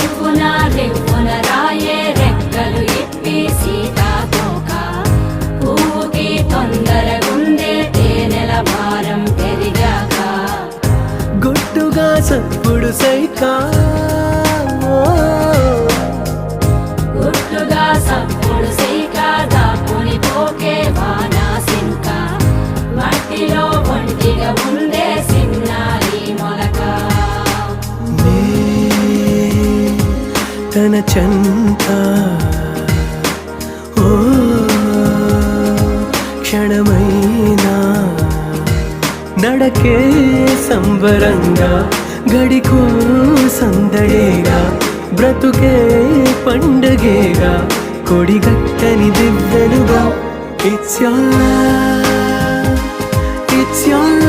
రివ్వున రివ్వున రాయే రెక్కలు ఇప్పి సీతాకోక పువ్వుకి తొందరగుందే తేనెల భారం పెరిగాక గుట్టుగా సప్పుడు సైకా గుట్టుగా సప్పుడు సైక దాపుని పోకే వానా సింక మట్టిలో ఒంటిగా ఉందే సిన్నారి మొలక తన చెంత ఓ క్షణమైనా నడకే సంబరంగా గడికో సందడేగా బ్రతుకే పండగేగా కొడిగట్టని దివ్వెనుగా ఇట్స్ your